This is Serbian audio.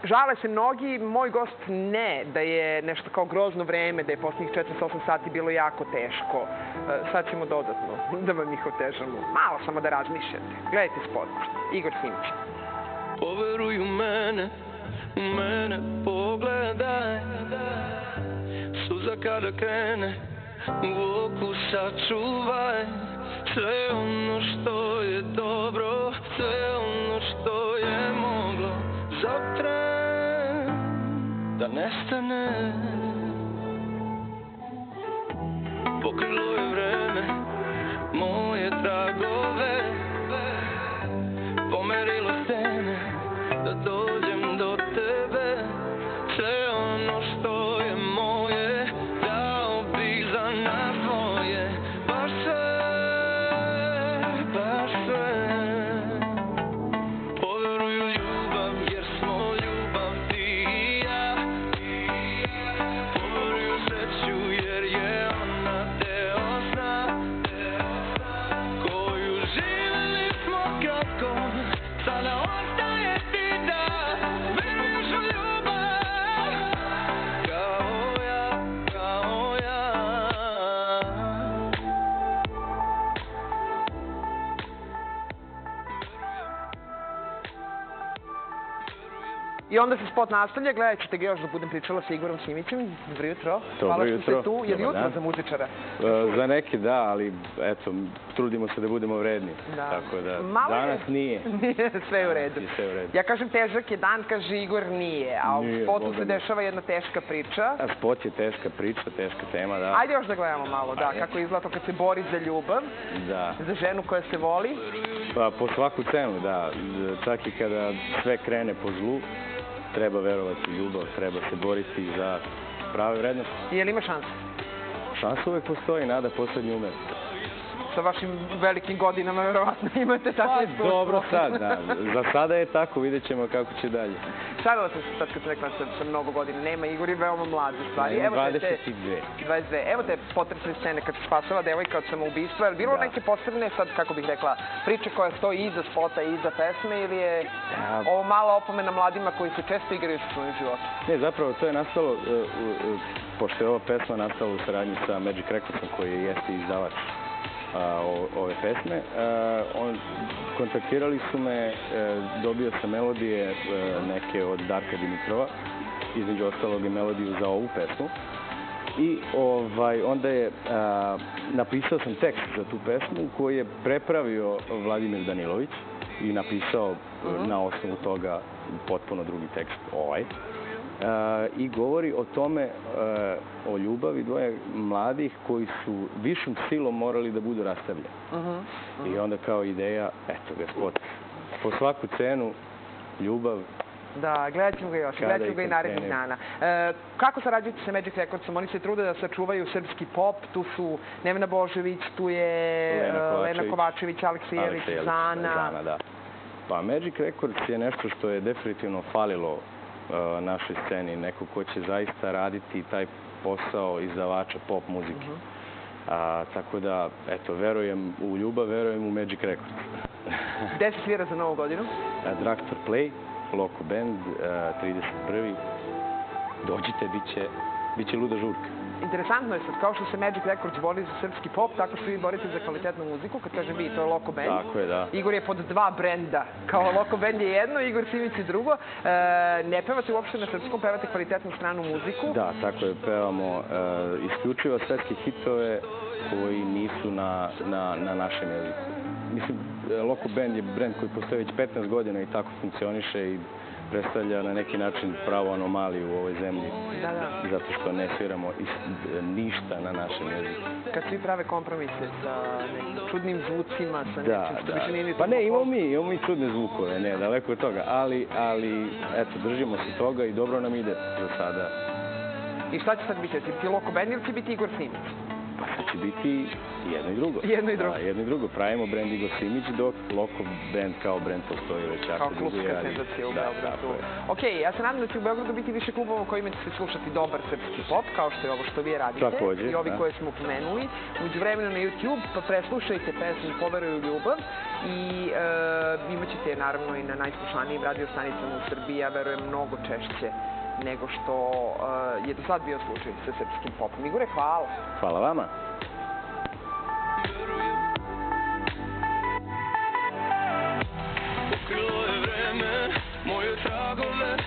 Žale se mnogi, moj gost ne, da je nešto kao grozno vreme, da je posljednjih 48 sati bilo jako teško. Sad ćemo dodatno da vam ih otežamo. Malo samo da razmišljate. Gledajte spot. Igor Simić. Poveruj u mene pogledaj. Suza kada krene, u oku sačuvaj. Sve ono što je dobro, sve ono što je moglo za tren da nestane. Pokrilo je vreme moje tragove, pomerilo stene da dođem do tebe. Sve ono što je moje dao bih za nas dvoje. Baš sve, baš sve. Poveruj u ljubav jer smo ljubav ti i ja. Poveruj u sreću jer je ona deo sna koju živjeli smo kratko. Sada ostaje ti da veruješ u ljubav kao ja, kao ja. I onda se spot nastavlja, gledat ćete ga još da budem pričala sa Igorom Simićem. Dobro jutro. Hvala što ste tu. Je li jutro za muzičara? Za neke da, ali eto, trudimo se da budemo vredni. Tako da, danas nije. Sve je u redu. Ja kažem težak je dan, kaže Igor nije. A u spotu se dešava jedna teška priča. Spot je teška priča, teška tema, da. Ajde još da gledamo malo, da, kako izgleda to kad se bori za ljubav. Da. Za ženu koja se voli. Pa po svaku cenu, da. Čak i kada sve krene po zlu, treba verovati u ljubav, treba se boriti za prave vrednosti. Je li ima šanse? Šansa uvek postoji, nada poslednji umer. Sa vašim velikim godinama, verovatno, imate tako iskustvo. Dobro sad, da. Za sada je tako, vidjet ćemo kako će dalje. Šalila sam se sad kad sam rekla sa mnogo godina. Nema, Igor je veoma mlad u stvari. Nema 22. 22. Evo te potresne scene kad se spasava devojka od samoubistva. Je li bilo neke posebne, sad kako bih rekla, priče koja stoji iza spota i iza pesme ili je ovo mala opomena mladima koji se često igraju sa svojim životom? Ne, zapravo to je nastalo, pošto je ova pesma nastala u saradnji sa Magic Recordsom koji jeste izdavač ove pesme. Kontaktirali su me, dobio sam melodije neke od Darka Dimitrova, između ostalog i melodiju za ovu pesmu. I onda je, napisao sam tekst za tu pesmu koji je prepravio Vladimir Danilović i napisao na osnovu toga potpuno drugi tekst, i govori o tome, o ljubavi dvoje mladih koji su višom silom morali da budu rastavljeni. I onda kao ideja, eto ga spot. Po svaku cenu, ljubav. Da, gledat ćemo ga još, gledat ćemo ga i narednih dana. Kako sarađujete sa Magic Recordsom? Oni se trude da sačuvaju srpski pop, tu su Nevena Božović, tu je Lena Kovačević, Aleksijević, Zana. Pa Magic Records je nešto što je definitivno falilo našoj sceni, neko ko će zaista raditi taj posao izdavača pop muzike. Tako da, eto, verujem u ljubav, verujem u Magic Records. Gde se svira za Novu godinu? Drugstore Play, Loco Band, 31. Dođite, bit će luda žurka. Interesantno je sad, kao što se Magic Records bori za srpski pop, tako što vi borite za kvalitetnu muziku. Kad kažem vi, to je Loco Band. Tako je, da. Igor je pod dva brenda. Kao Loco Band je jedno, Igor Simić je drugo. Ne pevate uopšte na srpskom, pevate kvalitetnu stranu muziku. Da, tako je, pevamo isključivo svetske hitove koji nisu na našem jeziku. Mislim, Loco Band je brend koji postoji već 15 godina i tako funkcioniše i predstavlja na neki način pravu anomaliju u ovoj zemlji. Zato što ne sviramo ništa na našem jeziku. Kad svi prave kompromise sa čudnim zvucima, sa nečim što više nije ni... Pa ne, imamo mi čudne zvukove, ne, daleko od toga. Ali, eto, držimo se toga i dobro nam ide za sada. I šta će sad biti? Će biti Loco Band ili će biti Igor Simić? Pa sad će biti jedno i drugo. Jedno i drugo. Da, jedno i drugo. Pravimo brand Igos Image, dok Loko brand kao brand postoji već jako dugo. Kao klubska senzacija u Beogradu. Ok, ja se nadam da će u Beogradu biti više klubova u kojima će se slušati dobar srpski pop, kao što je ovo što vi radite. Takođe, i ovi koje smo pomenuli. Uđu vremenu na YouTube, pa preslušajte pesmu Poveruj u ljubav i imat ćete je naravno i na najslušanijim radio stanicama u Srbiji, ja verujem mnogo češće nego što je do sad bio slučaj sa srpskim popom. Igore, hvala. Hvala vama. Pokrilo je vreme moje tragove